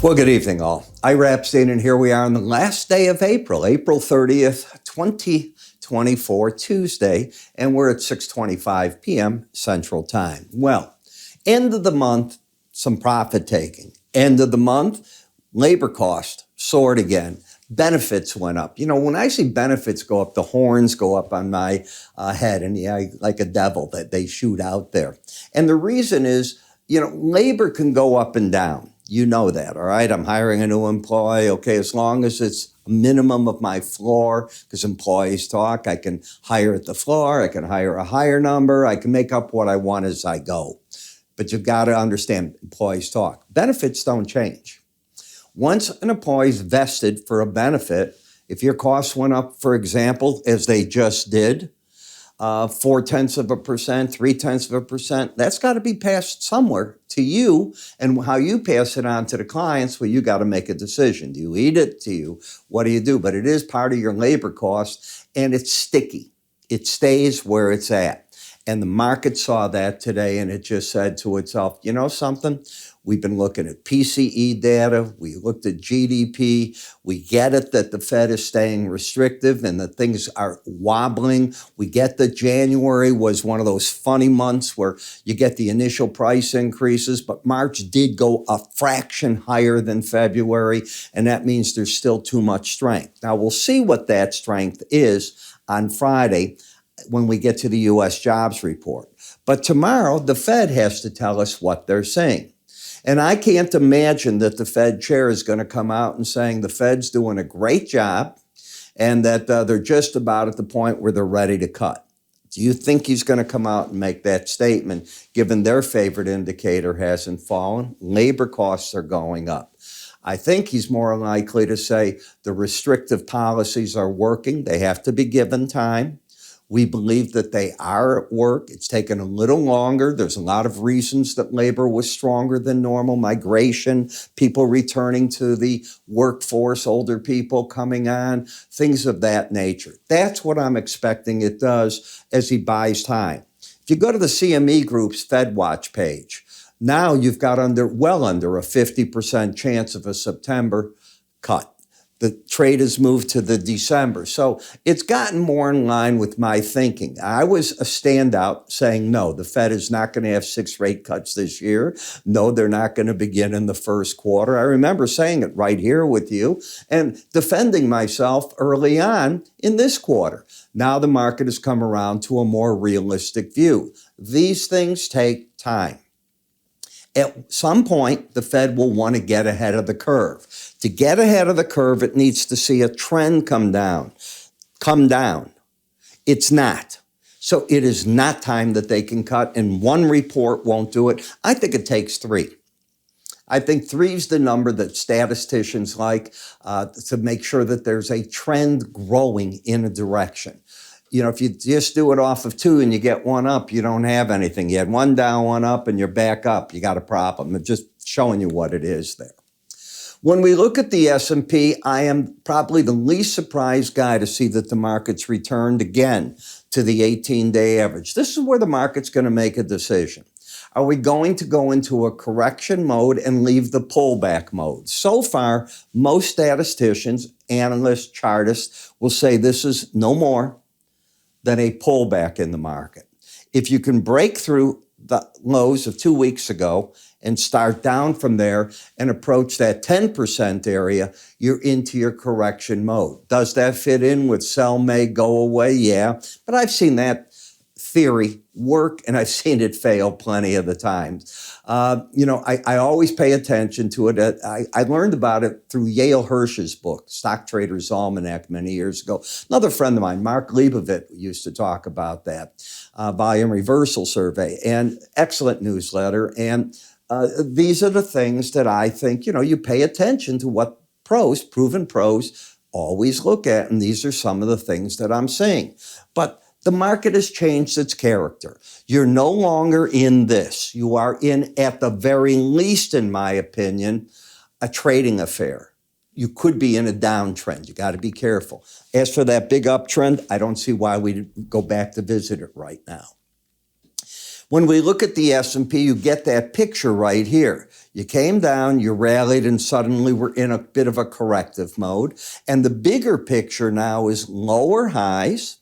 Well, good evening, all. Ira Epstein, and here we are on the last day of April, April 30th, 2024, Tuesday, and we're at 6:25 p.m. Central Time. Well, end of the month, some profit taking. End of the month, labor cost soared again. Benefits went up. You know, when I see benefits go up, the horns go up on my head, and like a devil that they shoot out there. And the reason is, labor can go up and down. You know that, all right? I'm hiring a new employee. Okay, as long as it's a minimum of my floor, because employees talk, I can hire at the floor, I can hire a higher number, I can make up what I want as I go. But you've got to understand, employees talk. Benefits don't change. Once an employee's vested for a benefit, if your costs went up, for example, as they just did, 0.4%, 0.3%, that's got to be passed somewhere to you, and how you pass it on to the clients, well, you got to make a decision. Do you eat it? What do you do? But it is part of your labor cost, and it's sticky. It stays where it's at. And the market saw that today, and it just said to itself, you know something? We've been looking at PCE data. We looked at GDP. We get it that the Fed is staying restrictive and that things are wobbling. We get that January was one of those funny months where you get the initial price increases, but March did go a fraction higher than February, and that means there's still too much strength. Now, we'll see what that strength is on Friday when we get to the U.S. jobs report. But tomorrow, the Fed has to tell us what they're saying. And I can't imagine that the Fed chair is going to come out and saying the Fed's doing a great job and that they're just about at the point where they're ready to cut. Do you think he's going to come out and make that statement, given their favorite indicator hasn't fallen? Labor costs are going up. I think he's more likely to say the restrictive policies are working. They have to be given time. We believe that they are at work. It's taken a little longer. There's a lot of reasons that labor was stronger than normal. Migration, people returning to the workforce, older people coming on, things of that nature. That's what I'm expecting it does as he buys time. If you go to the CME Group's FedWatch page, now you've got well under a 50% chance of a September cut. The trade has moved to the December. So it's gotten more in line with my thinking. I was a standout saying, no, the Fed is not going to have 6 rate cuts this year. No, they're not going to begin in the first quarter. I remember saying it right here with you and defending myself early on in this quarter. Now the market has come around to a more realistic view. These things take time. At some point, the Fed will want to get ahead of the curve. To get ahead of the curve, it needs to see a trend come down. It's not. So it is not time that they can cut, and one report won't do it. I think it takes 3. I think 3 is the number that statisticians like to make sure that there's a trend growing in a direction. You know, if you just do it off of 2 and you get 1 up, you don't have anything. You had 1 down, 1 up, and you're back up. You got a problem. I'm just showing you what it is there. When we look at the S&P, I am probably the least surprised guy to see that the market's returned again to the 18-day average. This is where the market's going to make a decision. Are we going to go into a correction mode and leave the pullback mode? So far, most statisticians, analysts, chartists will say this is no more than a pullback in the market. If you can break through the lows of 2 weeks ago and start down from there and approach that 10% area, you're into your correction mode. Does that fit in with sell may go away? Yeah, but I've seen that theory work and I've seen it fail plenty of the times. I always pay attention to it. I learned about it through Yale Hirsch's book, Stock Trader's Almanac, many years ago. Another friend of mine, Mark Leibovitz, used to talk about that volume reversal survey, and excellent newsletter. And these are the things that I think, you pay attention to what proven pros always look at. And these are some of the things that I'm seeing. But the market has changed its character. You're no longer in this. You are in, at the very least, in my opinion, a trading affair. You could be in a downtrend. You got to be careful. As for that big uptrend, I don't see why we'd go back to visit it right now. When we look at the S&P, you get that picture right here. You came down, you rallied, and suddenly we're in a bit of a corrective mode. And the bigger picture now is lower highs,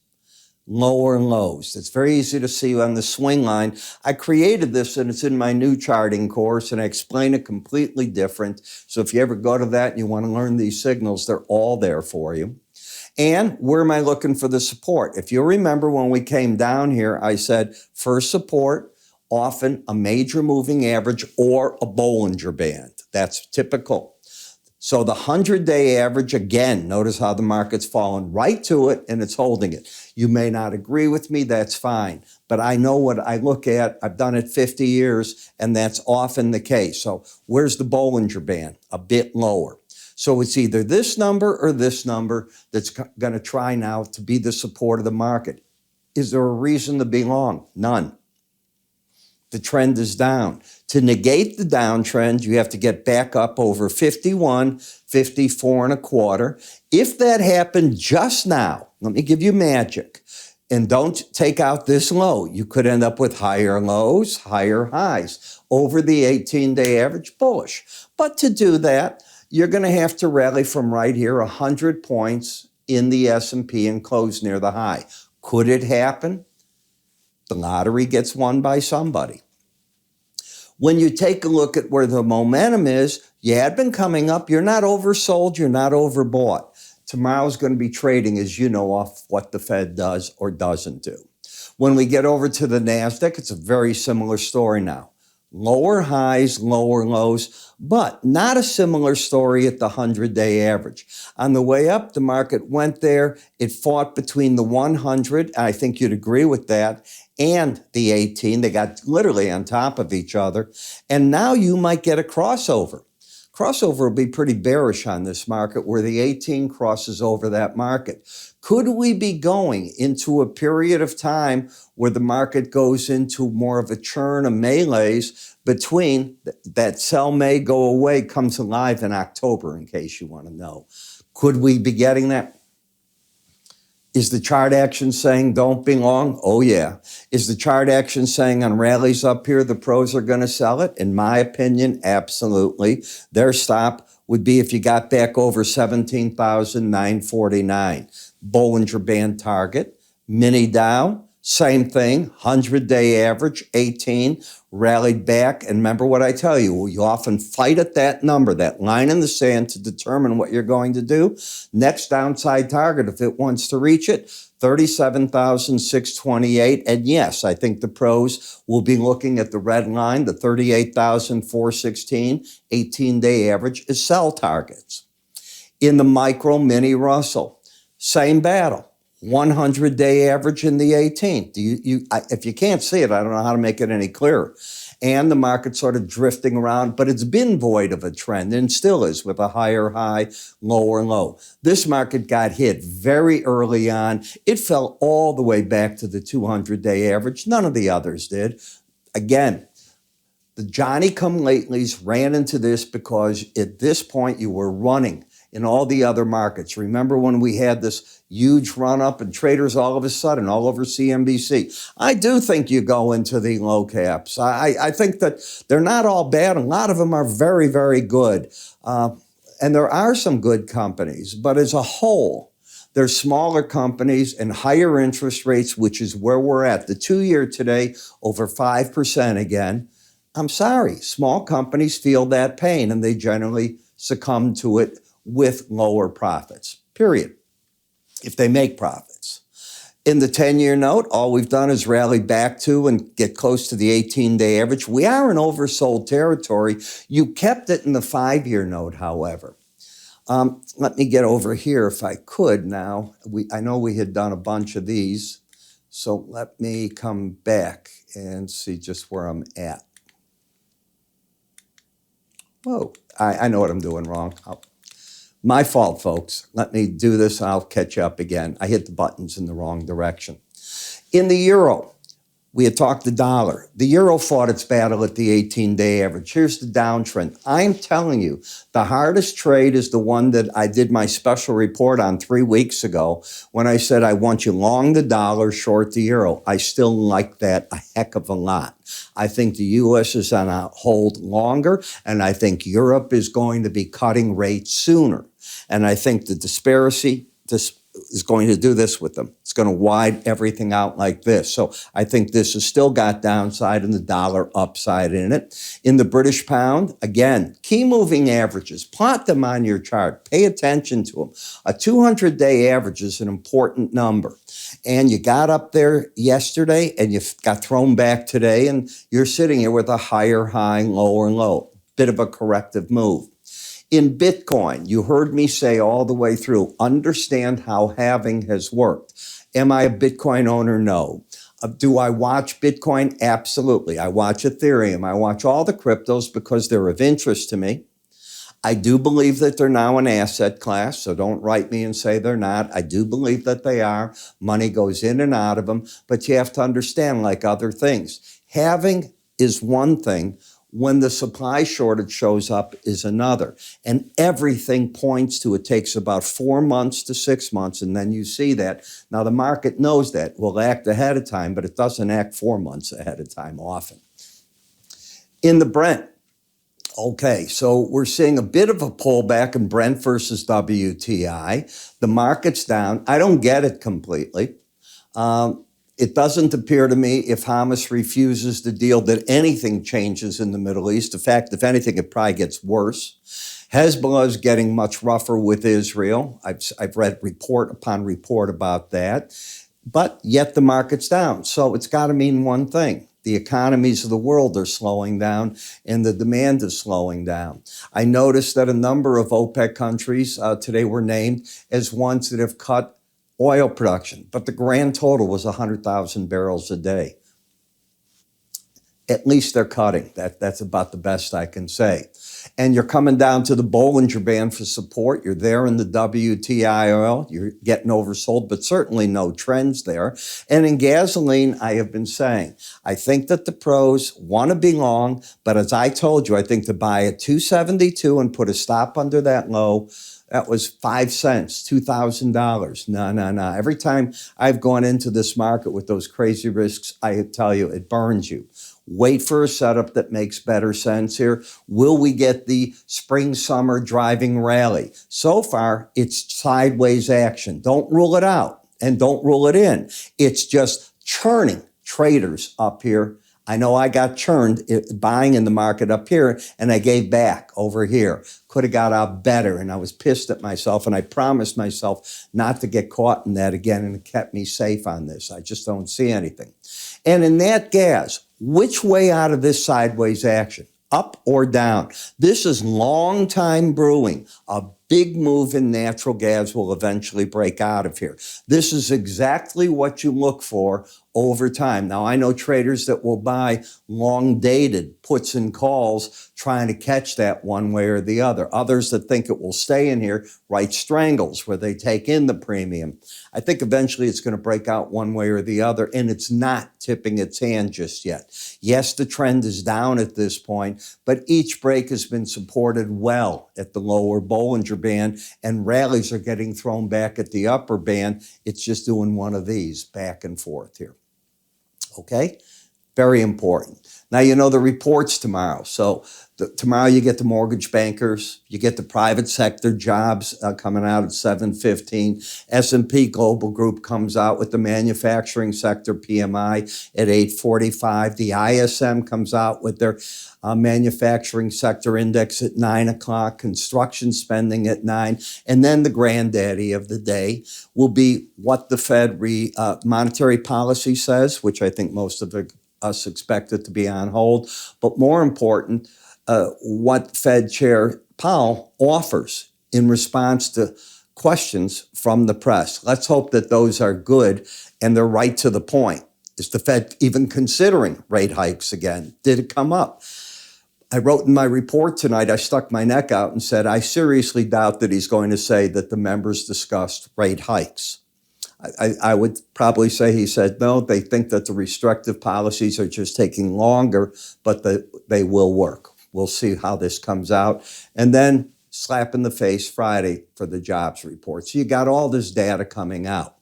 lower lows. It's very easy to see on the swing line. I created this and it's in my new charting course and I explain it completely different. So if you ever go to that and you want to learn these signals, they're all there for you. And where am I looking for the support? If you remember when we came down here, I said first support, often a major moving average or a Bollinger Band. That's typical. So the 100-day average, again, notice how the market's fallen right to it and it's holding it. You may not agree with me, that's fine. But I know what I look at. I've done it 50 years and that's often the case. So where's the Bollinger Band? A bit lower. So it's either this number or this number that's going to try now to be the support of the market. Is there a reason to be long? None. The trend is down. To negate the downtrend, you have to get back up over 51, 54 and a quarter. If that happened just now, let me give you magic. And don't take out this low. You could end up with higher lows, higher highs over the 18-day average, bullish. But to do that, you're going to have to rally from right here 100 points in the S&P and close near the high. Could it happen? The lottery gets won by somebody. When you take a look at where the momentum is, you had been coming up. You're not oversold. You're not overbought. Tomorrow's going to be trading, as you know, off what the Fed does or doesn't do. When we get over to the NASDAQ, it's a very similar story now. Lower highs, lower lows, but not a similar story at the 100-day average. On the way up, the market went there. It fought between the 100, and I think you'd agree with that, and the 18. They got literally on top of each other. And now you might get a crossover. Crossover will be pretty bearish on this market where the 18 crosses over that market. Could we be going into a period of time where the market goes into more of a churn of melees between that sell may go away, comes alive in October, in case you want to know? Could we be getting that? Is the chart action saying don't be long? Oh, yeah. Is the chart action saying on rallies up here, the pros are going to sell it? In my opinion, absolutely. Their stop would be if you got back over 17,949. Bollinger Band target. Mini Dow, same thing. 100-day average, 18. Rallied back. And remember what I tell you, you often fight at that number, that line in the sand to determine what you're going to do. Next downside target, if it wants to reach it, 37,628. And yes, I think the pros will be looking at the red line, the 38,416, 18-day average is sell targets. In the micro mini Russell, same battle. 100-day average in the 18th. If you can't see it, I don't know how to make it any clearer. And the market's sort of drifting around, but it's been void of a trend and still is with a higher high, lower low. This market got hit very early on. It fell all the way back to the 200-day average. None of the others did. Again, the Johnny-come-latelys ran into this because at this point you were running in all the other markets. Remember when we had this huge run-up and traders all of a sudden all over CNBC? I do think you go into the low caps. I think that they're not all bad. A lot of them are very, very good. And there are some good companies, but as a whole, they're smaller companies and higher interest rates, which is where we're at. The 2-year today, over 5% again. I'm sorry, small companies feel that pain and they generally succumb to it with lower profits, period, if they make profits. In the 10-year note, all we've done is rally back to and get close to the 18-day average. We are in oversold territory. You kept it in the 5-year note, however. Let me get over here if I could now. I know we had done a bunch of these, so let me come back and see just where I'm at. Whoa, I know what I'm doing wrong. My fault, folks. Let me do this and I'll catch up again. I hit the buttons in the wrong direction. In the euro, We had talked the dollar. The euro fought its battle at the 18-day average. Here's the downtrend. I'm telling you, the hardest trade is the one that I did my special report on 3 weeks ago when I said I want you long the dollar, short the euro. I still like that a heck of a lot. I think the U.S. is on a hold longer, and I think Europe is going to be cutting rates sooner. And I think the disparity is going to do this with them. It's going to widen everything out like this. So I think this has still got downside and the dollar upside in it. In the British pound, again, key moving averages, plot them on your chart. Pay attention to them. A 200-day average is an important number. And you got up there yesterday and you got thrown back today, and you're sitting here with a higher high, lower low. Bit of a corrective move. In Bitcoin, you heard me say all the way through, understand how halving has worked. Am I a Bitcoin owner? No. Do I watch Bitcoin? Absolutely. I watch Ethereum. I watch all the cryptos because they're of interest to me. I do believe that they're now an asset class, so don't write me and say they're not. I do believe that they are. Money goes in and out of them, but you have to understand, like other things, halving is one thing. When the supply shortage shows up is another. And everything points to it takes about 4 months to 6 months, and then you see that. Now, the market knows that. Will act ahead of time, but it doesn't act 4 months ahead of time often. In the Brent, okay, so we're seeing a bit of a pullback in Brent versus WTI. The market's down. I don't get it completely. It doesn't appear to me, if Hamas refuses the deal, that anything changes in the Middle East. In fact, if anything, it probably gets worse. Hezbollah is getting much rougher with Israel. I've read report upon report about that. But yet the market's down. So it's got to mean one thing. The economies of the world are slowing down and the demand is slowing down. I noticed that a number of OPEC countries today were named as ones that have cut oil production, but the grand total was 100,000 barrels a day. At least they're cutting. That's about the best I can say. And you're coming down to the Bollinger Band for support. You're there in the WTI oil. You're getting oversold, but certainly no trends there. And in gasoline, I have been saying, I think that the pros want to be long, but as I told you, I think to buy at 272 and put a stop under that low, that was 5 cents, $2,000. No. Every time I've gone into this market with those crazy risks, I tell you, it burns you. Wait for a setup that makes better sense here. Will we get the spring-summer driving rally? So far, it's sideways action. Don't rule it out and don't rule it in. It's just churning traders up here. I know I got churned buying in the market up here, and I gave back over here. Could have got out better, and I was pissed at myself, and I promised myself not to get caught in that again, and it kept me safe on this. I just don't see anything. And in that gas, which way out of this sideways action? Up or down? This is long time brewing. A big move in natural gas will eventually break out of here. This is exactly what you look for over time. Now, I know traders that will buy long-dated puts and calls trying to catch that one way or the other. Others that think it will stay in here write strangles where they take in the premium. I think eventually it's going to break out one way or the other, and it's not tipping its hand just yet. Yes, the trend is down at this point, but each break has been supported well at the lower Bollinger Band, and rallies are getting thrown back at the upper band. It's just doing one of these back and forth here. Okay? Very important. Now, you know the reports tomorrow. So tomorrow you get the mortgage bankers, you get the private sector jobs coming out at 7:15. S&P Global Group comes out with the manufacturing sector PMI at 8:45. The ISM comes out with their manufacturing sector index at 9 o'clock, construction spending at 9. And then the granddaddy of the day will be what the Fed monetary policy says, which I think most of us expect it to be on hold. But more important, what Fed Chair Powell offers in response to questions from the press. Let's hope that those are good and they're right to the point. Is the Fed even considering rate hikes again? Did it come up? I wrote in my report tonight, I stuck my neck out and said, I seriously doubt that he's going to say that the members discussed rate hikes. I would probably say he said no, they think that the restrictive policies are just taking longer, but they will work. We'll see how this comes out. And then slap in the face Friday for the jobs report. So you got all this data coming out.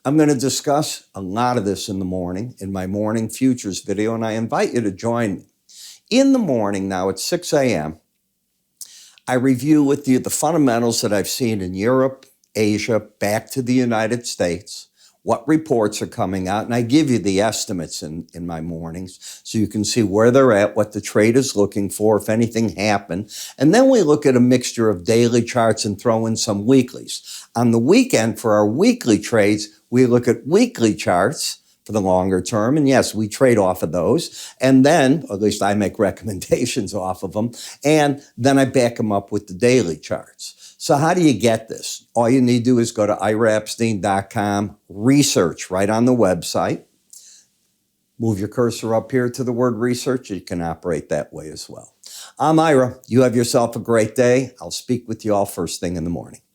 I'm going to discuss a lot of this in the morning in my morning futures video, and I invite you to join me. In the morning now at 6 a.m., I review with you the fundamentals that I've seen in Europe, Asia, back to the United States, what reports are coming out, and I give you the estimates in my mornings so you can see where they're at, what the trade is looking for, if anything happened. And then we look at a mixture of daily charts and throw in some weeklies. On the weekend, for our weekly trades, we look at weekly charts for the longer term. And yes, we trade off of those. And then, or at least I make recommendations off of them. And then I back them up with the daily charts. So how do you get this? All you need to do is go to iraepstein.com, research right on the website. Move your cursor up here to the word research. You can operate that way as well. I'm Ira. You have yourself a great day. I'll speak with you all first thing in the morning.